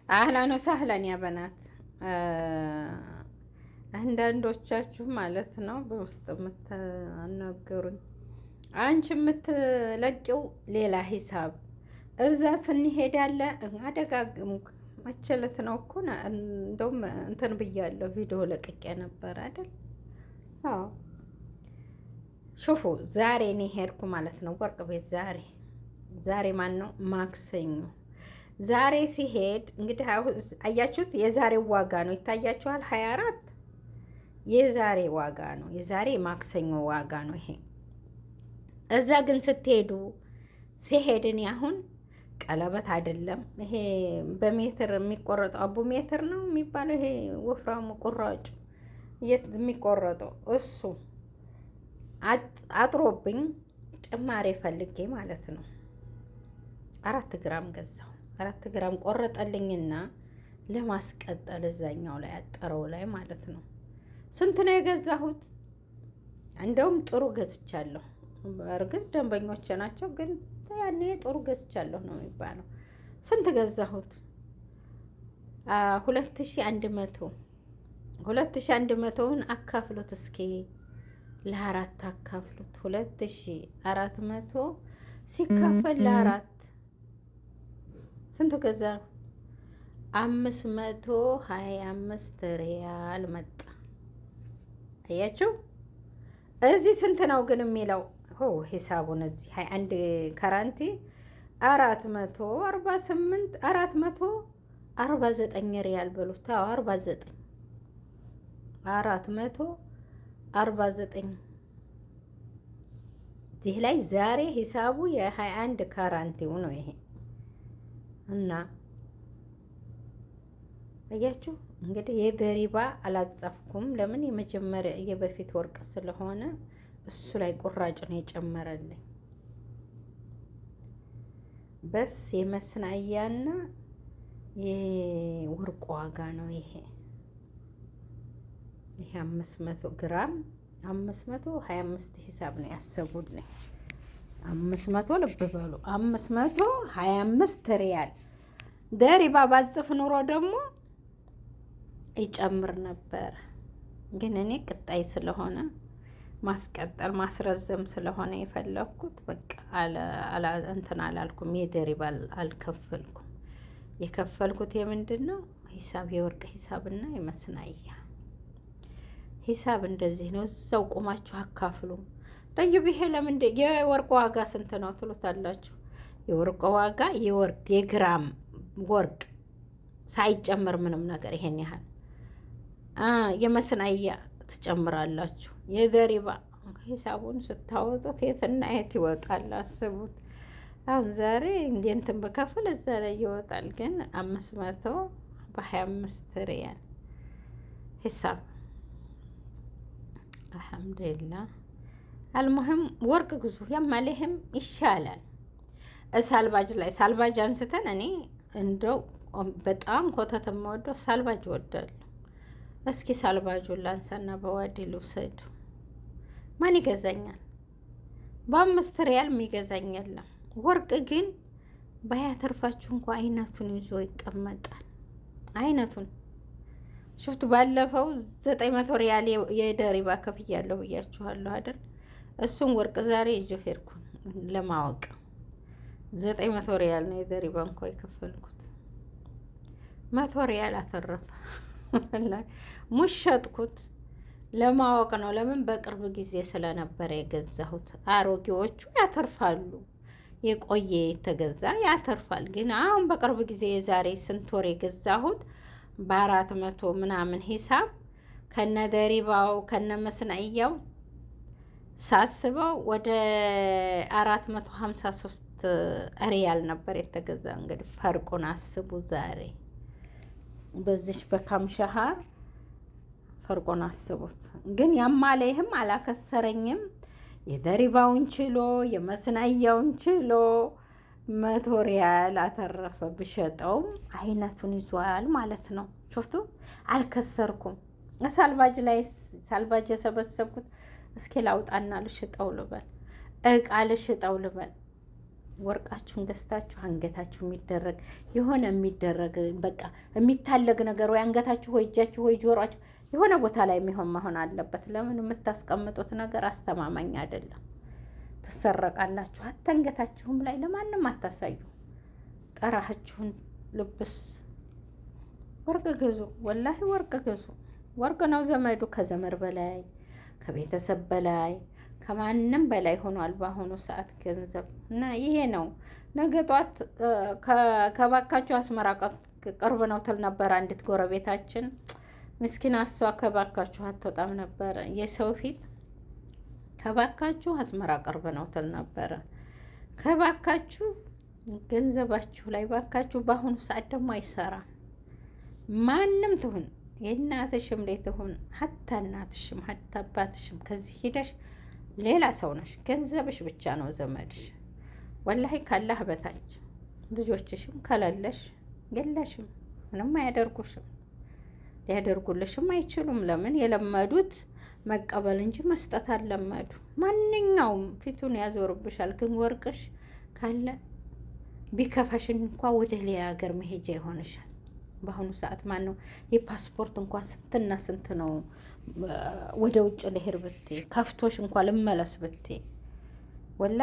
አህላን ወሳህላን ያ በናት አንዳንዶቻችሁ ማለት ነው በውስጥ የምታናገሩኝ አንቺ የምትለቂው ሌላ ሂሳብ እዛ ስንሄድ ያለ አደጋግሙ መቸለት ነው እኮ እንደውም እንትን ብያለሁ ቪዲዮ ለቅቄ ነበር አይደል? አዎ ሹፉ ዛሬ እኔ ሄድኩ ማለት ነው ወርቅ ቤት ዛሬ ማን ነው ማክሰኞ ዛሬ ሲሄድ እንግዲህ አያችሁት የዛሬው ዋጋ ነው ይታያችኋል 24 የዛሬ ዋጋ ነው የዛሬ ማክሰኞ ዋጋ ነው ይሄ እዛ ግን ስትሄዱ ሲሄድን አሁን ቀለበት አይደለም ይሄ በሜትር የሚቆረጠው አቡ ሜትር ነው የሚባለው ይሄ ወፍራሙ ቁራጭ የሚቆረጠው እሱ አጥሮብኝ ጭማሬ ፈልጌ ማለት ነው 4 ግራም ገዛው 4 ግራም ቆረጠልኝና ለማስቀጠል እዛኛው ላይ አጠረው ላይ ማለት ነው ስንት ነው የገዛሁት እንደውም ጥሩ ገዝቻለሁ በእርግጥ ደንበኞቼ ናቸው ግን ያኔ ጥሩ ገዝቻለሁ ነው የሚባለው ስንት ገዛሁት 2100ን አካፍሉት እስኪ ለአራት አካፍሉት 2400 ሲካፈል ለአራት ስንት ገዛ 525 ሪያል መጣ አያችሁ እዚህ ስንት ነው ግን የሚለው ሂሳቡን እዚህ 21 ካራንቲ 449 ሪያል በሉት 449 እዚህ ላይ ዛሬ ሂሳቡ የ21 ካራንቲው ነው ይሄ እና አያችሁ እንግዲህ የደሪባ አላጻፍኩም ለምን የመጀመሪያ የበፊት ወርቅ ስለሆነ እሱ ላይ ቁራጭ ነው የጨመረልኝ በስ የመስናያና የወርቅ ዋጋ ነው ይሄ 500 ግራም 525 ሂሳብ ነው ያሰቡልኝ 500 ልብ በሉ 525 ሪያል ደሪባ ባጽፍ ኑሮ ደግሞ ይጨምር ነበር ግን እኔ ቅጣይ ስለሆነ ማስቀጠል ማስረዘም ስለሆነ የፈለኩት በቃ እንትን አላልኩም የደሪባ አልከፈልኩም የከፈልኩት የምንድነው ሂሳብ የወርቅ ሂሳብና የመስናያ ሂሳብ እንደዚህ ነው እዛው ቆማችሁ አካፍሉ ጠይብ ይሄ ለምን የወርቅ ዋጋ ስንት ነው ትሉታላችሁ የወርቅ ዋጋ የወርቅ የግራም ወርቅ ሳይጨመር ምንም ነገር ይሄን ያህል የመስናያ ትጨምራላችሁ የደሪባ ሂሳቡን ስታወጡት የትና የት ይወጣል አስቡት አሁን ዛሬ እንትን በከፍል እዛ ላይ ይወጣል ግን 500 በ25 ሪያል ሂሳብ አልহামዱሊላህ አልሙሂም ወርቅ ግዙ ያማለህም ይሻላል ሳልባጅ ላይ ሳልባጅ አንስተን እኔ እንደው በጣም ኮተት የምወደው ሳልባጅ ወዳለሁ እስኪ ሳልባጁን ላንሳና በዋዲ ልውሰድ ማን ይገዛኛል በ5 ሪያል የሚገዛኝ የለም ወርቅ ግን ባያተርፋችሁ እንኳን አይነቱን ይዞ ይቀመጣል አይነቱን ሽፍቱ ባለፈው 900 ሪያል የደሪባ ከፍያለሁ ብያችኋለሁ አይደል እሱን ወርቅ ዛሬ ይዞ ሄድኩ ለማወቅ 900 ሪያል ነው የደሪባ እንኳን የከፈልኩት 100 ሪያል አተረፈ ሙሸጥኩት ለማወቅ ነው ለምን በቅርብ ጊዜ ስለነበረ የገዛሁት አሮጌዎቹ ያተርፋሉ የቆየ የተገዛ ያተርፋል ግን አሁን በቅርብ ጊዜ የዛሬ ስንት ወር የገዛሁት በ400 ምናምን ሂሳብ ከነደሪባው ከነመስናያው ሳስበው ወደ 453 ሪያል ነበር የተገዛ እንግዲህ ፈርቁን አስቡ ዛሬ በዚህ በካም ሸሃር ፈርቆን አስቡት ግን ያማለህም አላከሰረኝም የደሪባውን ችሎ የመስናያውን ችሎ 100 ሪያል አተረፈ ብሸጠው አይነቱን ይዟል ማለት ነው ሹፍቱ አልከሰርኩም ሳልባጅ ላይ ሳልባጅ የሰበሰብኩት እስኪ ላውጣና ልሽጠው ልበል እቃ ልሽጠው ልበል ወርቃችሁን ገዝታችሁ አንገታችሁ የሚደረግ የሆነ የሚደረግ በቃ የሚታለግ ነገር ወይ አንገታችሁ ወይ እጃችሁ ወይ ጆሮአችሁ የሆነ ቦታ ላይ የሚሆን መሆን አለበት። ለምን የምታስቀምጡት ነገር አስተማማኝ አይደለም። ትሰረቃላችሁ። ሀታ አንገታችሁም ላይ ለማንም አታሳዩ። ጠራሃችሁን ልብስ ወርቅ ግዙ። ወላሂ ወርቅ ግዙ። ወርቅ ነው ዘመዱ። ከዘመድ በላይ ከቤተሰብ በላይ ከማንም በላይ ሆኗል በአሁኑ ሰዓት ገንዘብ እና ይሄ ነው። ነገ ጧት ከባካችሁ አስመራ ቅርብ ነው ትል ነበረ አንዲት ጎረቤታችን ምስኪና። እሷ ከባካችሁ አትወጣም ነበረ የሰው ፊት። ከባካችሁ አስመራ ቅርብ ነው ትል ነበረ። ከባካችሁ ገንዘባችሁ ላይ ባካችሁ። በአሁኑ ሰዓት ደግሞ አይሰራም። ማንም ትሁን የእናትሽም ላይ ትሁን ሀታ እናትሽም ሀታ አባትሽም ከዚህ ሂደሽ ሌላ ሰው ነሽ። ገንዘብሽ ብቻ ነው ዘመድሽ። ወላሂ ካላህ በታች ልጆችሽም ከሌለሽ የለሽም። ምንም አያደርጉሽም፣ ሊያደርጉልሽም አይችሉም። ለምን? የለመዱት መቀበል እንጂ መስጠት አልለመዱ። ማንኛውም ፊቱን ያዞርብሻል። ግን ወርቅሽ ካለ ቢከፋሽን እንኳ ወደ ሌላ ሀገር መሄጃ ይሆንሻል። በአሁኑ ሰዓት ማን ነው የፓስፖርት እንኳ ስንትና ስንት ነው? ወደ ውጭ ልሄድ ብቴ ከፍቶሽ እንኳ ልመለስ ብቴ ወላ